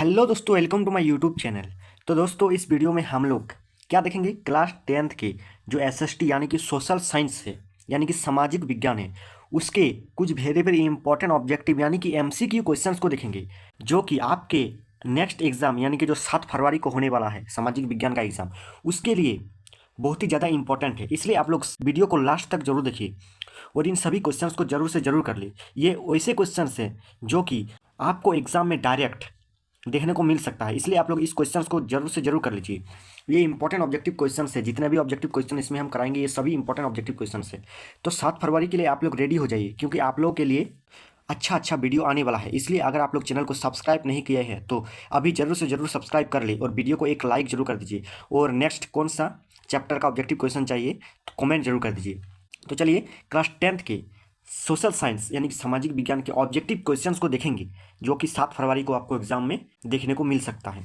Hello दोस्तों, welcome to my YouTube channel. तो दोस्तों, इस वीडियो में हम लोग क्या देखेंगे, क्लास 10th के जो एसएसटी यानी कि सोशल साइंस है यानी कि सामाजिक विज्ञान है, उसके कुछ वेरी वेरी इंपॉर्टेंट ऑब्जेक्टिव यानी कि एमसीक्यू क्वेश्चंस को देखेंगे, जो कि आपके नेक्स्ट एग्जाम यानी कि जो 7 फरवरी को होने वाला है सामाजिक विज्ञान का एग्जाम, उसके लिए बहुत ही ज़्यादा इंपॉर्टेंट है। इसलिए आप लोग वीडियो को लास्ट तक जरूर देखिए और इन सभी क्वेश्चंस को जरूर से जरूर कर ले। ये वैसे क्वेश्चंस हैं जो कि आपको एग्जाम में डायरेक्ट देखने को मिल सकता है, इसलिए आप लोग इस क्वेश्चंस को जरूर से जरूर कर लीजिए। ये इंपॉर्टेंट ऑब्जेक्टिव क्वेश्चंस है, जितने भी ऑब्जेक्टिव क्वेश्चन इसमें हम कराएंगे ये सभी इंपॉर्टेंट ऑब्जेक्टिव क्वेश्चंस है। तो 7 फरवरी के लिए आप लोग रेडी हो जाइए, क्योंकि आप लोगों के लिए अच्छा अच्छा वीडियो आने वाला है। इसलिए अगर आप लोग चैनल को सब्सक्राइब नहीं किए हैं तो अभी जरूर से जरूर सब्सक्राइब कर ले और वीडियो को एक लाइक जरूर कर दीजिए। और नेक्स्ट कौन सा चैप्टर का ऑब्जेक्टिव क्वेश्चन चाहिए तो कमेंट जरूर कर दीजिए। तो चलिए, क्लास 10th के सोशल साइंस यानी कि सामाजिक विज्ञान के ऑब्जेक्टिव क्वेश्चंस को देखेंगे, जो कि 7 फरवरी को आपको एग्जाम में देखने को मिल सकता है।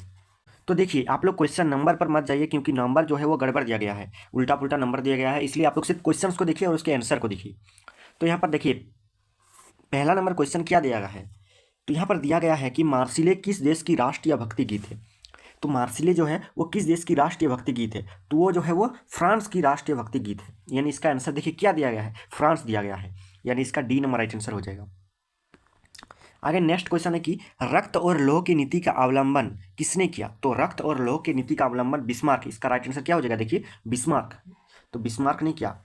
तो देखिए, आप लोग क्वेश्चन नंबर पर मत जाइए, क्योंकि नंबर जो है वो गड़बड़ दिया गया है, उल्टा पुल्टा नंबर दिया गया है। इसलिए आप लोग सिर्फ क्वेश्चंस को देखिए और उसके आंसर को देखिए। तो यहाँ पर देखिए, पहला नंबर क्वेश्चन क्या दिया गया है, तो यहाँ पर दिया गया है कि मार्सिले किस देश की राष्ट्रीय भक्ति गीत है। तो मार्सिले जो है वो किस देश की राष्ट्रीय भक्ति गीत है, तो वो जो है वो फ्रांस की राष्ट्रीय भक्ति गीत है। यानी इसका आंसर देखिए क्या दिया गया है, फ्रांस दिया गया है, यानी इसका डी नंबर राइट आंसर हो जाएगा। आगे नेक्स्ट क्वेश्चन है कि रक्त और लौह की नीति का अवलंबन किसने किया। तो रक्त और लौह की नीति का अवलंबन बिस्मार्क, इसका राइट आंसर क्या हो जाएगा, देखिए बिस्मार्क। तो बिस्मार्क ने किया।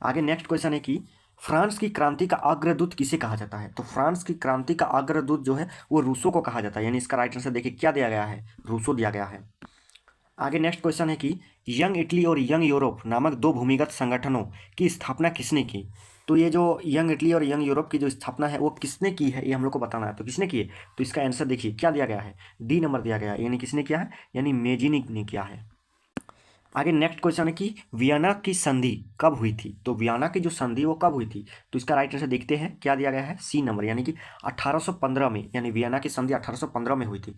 आगे नेक्स्ट क्वेश्चन है कि फ्रांस की क्रांति का अग्रदूत किसे कहा जाता है। तो फ्रांस की क्रांति का अग्रदूत जो है वो रूसो को कहा जाता है, यानी इसका राइट आंसर देखिए क्या दिया गया है, रूसो दिया गया है। आगे नेक्स्ट क्वेश्चन है कि यंग इटली और यंग यूरोप नामक दो भूमिगत संगठनों की स्थापना किसने की। तो ये जो यंग इटली और यंग यूरोप की जो स्थापना है वो किसने की है, ये हम लोग को बताना है। तो किसने की है, तो इसका आंसर देखिए क्या दिया गया है, डी नंबर दिया गया है, यानी किसने किया है, यानी मेजिनिक ने किया है। आगे नेक्स्ट क्वेश्चन है कि वियना की संधि कब हुई थी। तो वियना की जो संधि वो कब हुई थी, तो इसका राइट आंसर देखते हैं क्या दिया गया है, सी नंबर, यानी कि 1815 में, यानी वियना की संधि 1815 में हुई थी।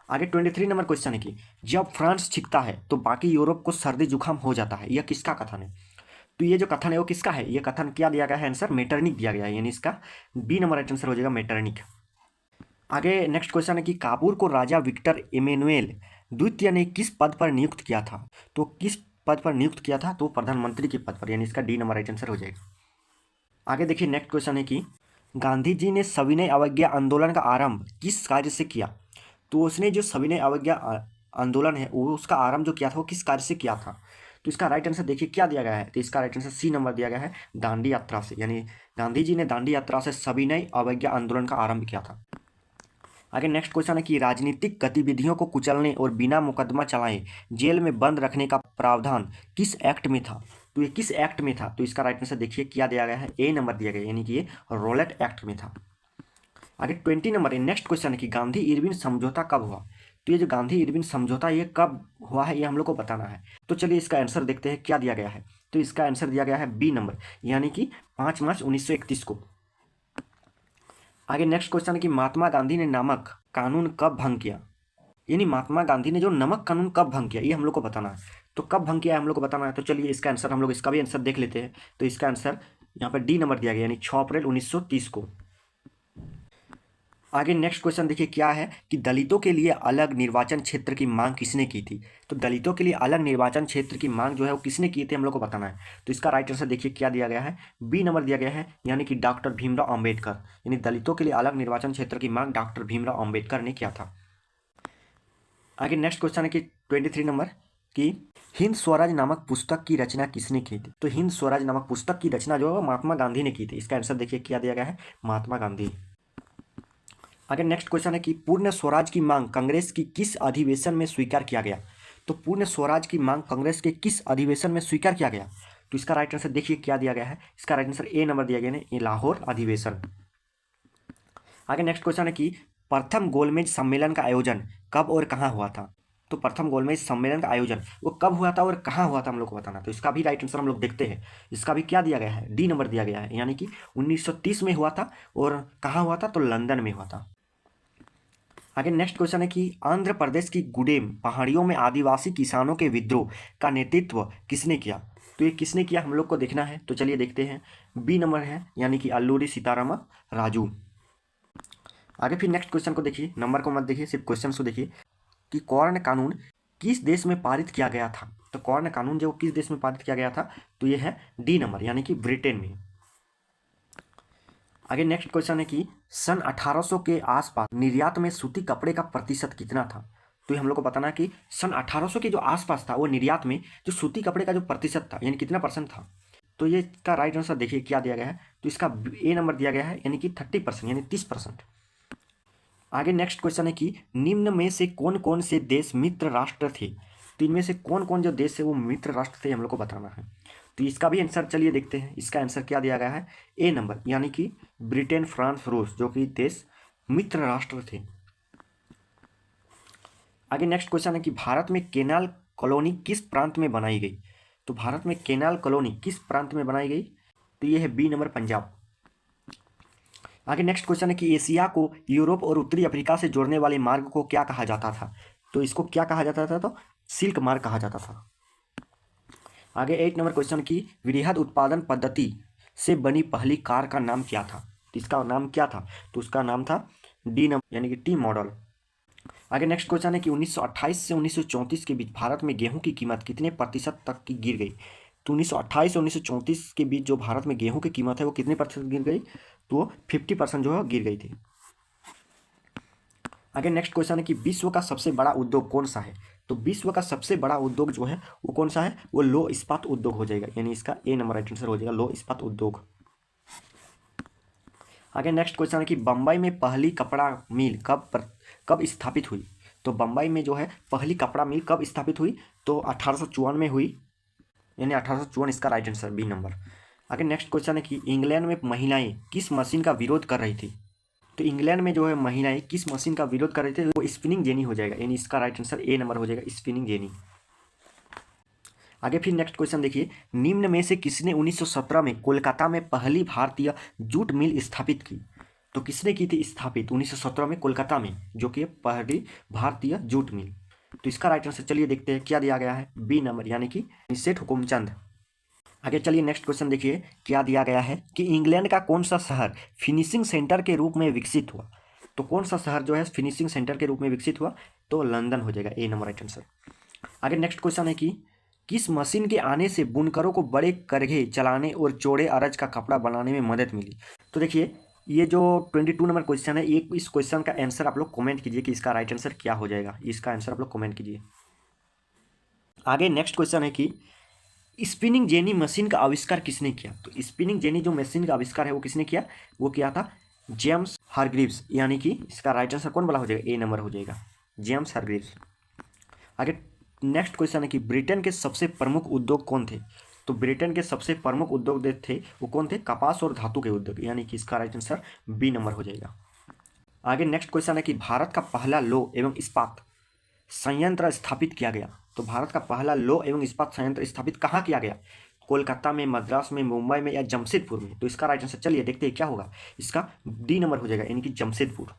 आगे 23 नंबर क्वेश्चन है कि जब फ्रांस छिपता है तो बाकी यूरोप को सर्दी जुकाम हो जाता है, यह किसका कथन है। तो ये जो कथन है वो किसका है, ये कथन क्या दिया गया है, आंसर मेटरनिक दिया गया है, यानी इसका बी नंबर राइट आंसर हो जाएगा मेटरनिक। आगे नेक्स्ट क्वेश्चन है कि काबुल को राजा विक्टर इमैनुएल द्वितीय ने किस पद पर नियुक्त किया था। तो किस पद पर नियुक्त किया था, तो प्रधानमंत्री के पद पर, यानी इसका डी नंबर राइट आंसर हो जाएगा। आगे देखिए नेक्स्ट क्वेश्चन है कि गांधी जी ने सविनय अवज्ञा आंदोलन का आरंभ किस कार्य से किया। तो उसने जो सविनय अवज्ञा आंदोलन है वो उसका आरंभ जो किया था वो किस कार्य से किया था। तो इसका राइट आंसर देखिए क्या दिया गया है, तो इसका राइट आंसर सी नंबर दिया गया है, दांडी यात्रा से, यानी गांधी जी ने दांडी यात्रा से सविनय अवज्ञा आंदोलन का आरंभ किया था। आगे नेक्स्ट क्वेश्चन है कि राजनीतिक गतिविधियों को कुचलने और बिना मुकदमा चलाए जेल में बंद रखने का प्रावधान किस एक्ट में था। तो ये किस एक्ट में था, तो इसका राइट आंसर देखिए क्या दिया गया है, ए नंबर दिया गया, यानी कि ये रॉलेट एक्ट में था। आगे 20 नंबर नेक्स्ट क्वेश्चन है कि गांधी इरविन समझौता कब हुआ। तो ये जो गांधी इरविन समझौता ये कब हुआ है ये हम लोग को बताना है। तो चलिए इसका आंसर देखते हैं क्या दिया गया है। तो इसका आंसर दिया गया है बी नंबर, यानी कि 5 मार्च 1931 को। आगे नेक्स्ट क्वेश्चन है कि महात्मा गांधी ने नमक कानून कब भंग किया। यानी महात्मा गांधी ने जो नमक कानून कब भंग किया ये हम लोग को बताना है। तो कब भंग किया है हम लोग को बताना है। तो चलिए इसका आंसर हम लोग इसका भी आंसर देख लेते हैं। तो इसका आंसर यहाँ पर डी नंबर दिया गया, यानी 6 अप्रैल 1930 को। आगे नेक्स्ट क्वेश्चन देखिए क्या है कि दलितों के लिए अलग निर्वाचन क्षेत्र की मांग किसने की थी। तो दलितों के लिए अलग निर्वाचन क्षेत्र की मांग जो है वो किसने की थी हम लोग को बताना है। तो इसका राइट आंसर देखिए क्या दिया गया है, बी नंबर दिया गया है, यानी कि डॉक्टर भीमराव अंबेडकर। यानी दलितों के लिए अलग निर्वाचन क्षेत्र की मांग डॉक्टर भीमराव अंबेडकर ने किया था। आगे नेक्स्ट क्वेश्चन है कि 23 नंबर कि हिंद स्वराज नामक पुस्तक की रचना किसने की थी। तो हिंद स्वराज नामक पुस्तक की रचना जो है वो महात्मा गांधी ने की थी। इसका आंसर देखिए क्या दिया गया है, महात्मा गांधी। आगे नेक्स्ट क्वेश्चन है कि पूर्ण स्वराज की मांग कांग्रेस की किस अधिवेशन में स्वीकार किया गया। तो पूर्ण स्वराज की मांग कांग्रेस के किस अधिवेशन में स्वीकार किया गया। तो इसका राइट आंसर देखिए क्या दिया गया है, इसका राइट आंसर ए नंबर दिया गया है, ये लाहौर अधिवेशन। आगे नेक्स्ट क्वेश्चन है कि प्रथम गोलमेज सम्मेलन का आयोजन कब और कहाँ हुआ था। तो प्रथम गोलमेज सम्मेलन का आयोजन वो कब हुआ था और कहाँ हुआ था हम लोग को बताना। तो इसका भी राइट आंसर हम लोग देखते हैं। इसका भी क्या दिया गया है, डी नंबर दिया गया है, यानी कि 1930 में हुआ था। और कहाँ हुआ था, तो लंदन में हुआ था। आगे नेक्स्ट क्वेश्चन है कि आंध्र प्रदेश की गुडेम पहाड़ियों में आदिवासी किसानों के विद्रोह का नेतृत्व किसने किया। तो ये किसने किया हम लोग को देखना है। तो चलिए देखते हैं, बी नंबर है, यानी कि अल्लूरी सीताराम राजू। आगे फिर नेक्स्ट क्वेश्चन को देखिए, नंबर को मत देखिए, सिर्फ क्वेश्चन को देखिए कि कॉर्न कानून किस देश में पारित किया गया था। तो कॉर्न कानून जो किस देश में पारित किया गया था, तो ये है डी नंबर, यानी कि ब्रिटेन में। आगे नेक्स्ट क्वेश्चन है कि सन 1800 के आसपास निर्यात में सूती कपड़े का प्रतिशत कितना था। तो ये हम लोग को बताना है कि सन 1800 के जो आसपास था वो निर्यात में जो सूती कपड़े का जो प्रतिशत था यानी कितना परसेंट था। तो ये इसका राइट आंसर देखिए क्या दिया गया है, तो इसका ए नंबर दिया गया है यानी कि 30% यानी 30%। आगे नेक्स्ट क्वेश्चन है कि निम्न में से कौन कौन से देश मित्र राष्ट्र थे। तो इनमें से कौन कौन जो देश है वो मित्र राष्ट्र थे हम लोग को बताना है। तो इसका भी आंसर चलिए देखते हैं, इसका आंसर क्या दिया गया है, ए नंबर यानी कि ब्रिटेन, फ्रांस, रूस जो कि देश मित्र राष्ट्र थे। आगे नेक्स्ट क्वेश्चन है कि भारत में केनाल कॉलोनी किस प्रांत में बनाई गई। तो भारत में केनाल कॉलोनी किस प्रांत में बनाई गई, तो ये है बी नंबर पंजाब। आगे नेक्स्ट क्वेश्चन है कि एशिया को यूरोप और उत्तरी अफ्रीका से जोड़ने वाले मार्ग को क्या कहा जाता था। तो इसको क्या कहा जाता था, तो सिल्क मार्ग कहा जाता था। आगे 8 नंबर क्वेश्चन की वृहद उत्पादन पद्धति से बनी पहली कार का नाम क्या था। तो इसका नाम क्या था, तो उसका नाम था डी नंबर यानी कि टी मॉडल। आगे नेक्स्ट क्वेश्चन है कि 1928 से 1934 के बीच भारत में गेहूं की कीमत कितने प्रतिशत तक की गिर गई। तो 1928 और 1934 के बीच जो भारत में गेहूं की कीमत है वो कितने प्रतिशत गिर गई, तो 50% जो है गिर गई थी। आगे नेक्स्ट क्वेश्चन है कि विश्व का सबसे बड़ा उद्योग कौन सा है। तो विश्व का सबसे बड़ा उद्योग जो है वो कौन सा है, वो लौह इस्पात उद्योग हो जाएगा, यानी इसका ए नंबर राइट आंसर हो जाएगा लौह इस्पात उद्योग। आगे नेक्स्ट क्वेश्चन है कि बम्बई में पहली कपड़ा मिल कब स्थापित हुई। तो बम्बई में जो है पहली कपड़ा मिल कब स्थापित हुई, तो 1854 में हुई, यानी 1854 इसका राइट आंसर बी नंबर। आगे नेक्स्ट क्वेश्चन है कि इंग्लैंड में महिलाएं किस मशीन का विरोध कर रही थी। तो इंग्लैंड में जो है महिलाएं किस मशीन का विरोध कर रही थी, वो स्पिनिंग जेनी हो जाएगा, यानी इसका राइट आंसर ए नंबर हो जाएगा स्पिनिंग जेनी। आगे फिर नेक्स्ट क्वेश्चन देखिए, निम्न में से किसने 1917 में कोलकाता में पहली भारतीय जूट मिल स्थापित की। तो किसने की थी स्थापित 1917 में कोलकाता में, जो कि पहली भारतीय जूट मिल। तो इसका राइट आंसर चलिए देखते हैं क्या दिया गया है, बी नंबर यानी कि सेठ हुकुमचंद। आगे चलिए नेक्स्ट क्वेश्चन देखिए क्या दिया गया है कि इंग्लैंड का कौन सा शहर फिनिशिंग सेंटर के रूप में विकसित हुआ। तो कौन सा शहर जो है फिनिशिंग सेंटर के रूप में विकसित हुआ, तो लंदन हो जाएगा, ए नंबर राइट आंसर। आगे नेक्स्ट क्वेश्चन है कि किस मशीन के आने से बुनकरों को बड़े करघे चलाने और चौड़े अरज का कपड़ा बनाने में मदद मिली। तो देखिए ये जो 22 नंबर क्वेश्चन है, एक इस क्वेश्चन का आंसर आप लोग कमेंट कीजिए कि इसका राइट आंसर क्या हो जाएगा, इसका आंसर आप लोग कमेंट कीजिए। आगे नेक्स्ट क्वेश्चन है कि स्पिनिंग जेनी मशीन का आविष्कार किसने किया। तो स्पिनिंग जेनी जो मशीन का आविष्कार है वो किसने किया, वो किया था जेम्स हारग्रीव्स, यानी कि इसका राइट आंसर कौन वाला हो जाएगा, ए नंबर हो जाएगा जेम्स हारग्रीव्स। आगे नेक्स्ट क्वेश्चन है कि ब्रिटेन के सबसे प्रमुख उद्योग कौन थे। तो ब्रिटेन के सबसे प्रमुख उद्योग थे वो कौन थे, कपास और धातु के उद्योग, यानी कि इसका राइट आंसर बी नंबर हो जाएगा। आगे नेक्स्ट क्वेश्चन है कि भारत का पहला लौह एवं इस्पात संयंत्र स्थापित किया गया। तो भारत का पहला लौह एवं इस्पात संयंत्र स्थापित कहाँ किया गया, कोलकाता में, मद्रास में, मुंबई में या जमशेदपुर में। तो इसका राइट आंसर चलिए देखते हैं क्या होगा, इसका डी नंबर हो जाएगा, यानी कि जमशेदपुर।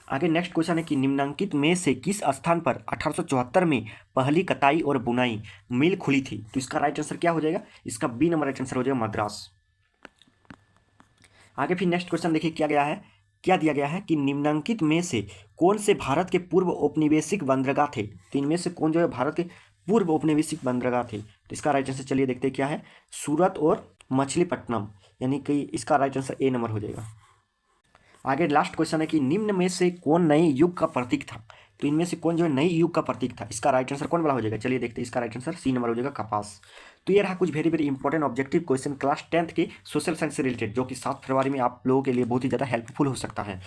आगे नेक्स्ट क्वेश्चन है कि निम्नलिखित में से किस स्थान पर 1874 में पहली कताई और बुनाई मिल खुली थी। तो इसका राइट आंसर क्या हो जाएगा, इसका बी नंबर राइट आंसर हो जाएगा मद्रास। आगे फिर नेक्स्ट क्वेश्चन देखिए क्या दिया गया है कि निम्नलिखित में से कौन से भारत के पूर्व औपनिवेशिक बंदरगाह थे। तो इनमें से कौन जो है भारत के पूर्व औपनिवेशिक बंदरगाह थे। तो इसका राइट आंसर चलिए देखते हैं क्या है, सूरत और मछलीपट्टनम, यानी कि इसका राइट आंसर ए नंबर हो जाएगा। आगे लास्ट क्वेश्चन है कि निम्न में से कौन नए युग का प्रतीक था। तो इनमें से कौन जो है नई युग का प्रतीक था, इसका राइट आंसर कौन वाला हो जाएगा, चलिए देखते हैं इसका राइट आंसर सी नंबर हो जाएगा कपास। तो ये रहा कुछ very very important objective question class 10th के सोशल साइंस से रिलेटेड, जो कि 7 फरवरी में आप लोगों के लिए बहुत ही ज़्यादा हेल्पफुल हो सकता है।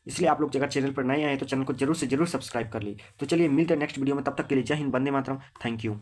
इसलिए आप लोग अगर चैनल पर नए आए तो चैनल को जरूर से जरूर सब्सक्राइब कर ली। तो चलिए मिलते हैं नेक्स्ट वीडियो में, तब तक के लिए जय हिंद, वंदे मातरम, थैंक यू।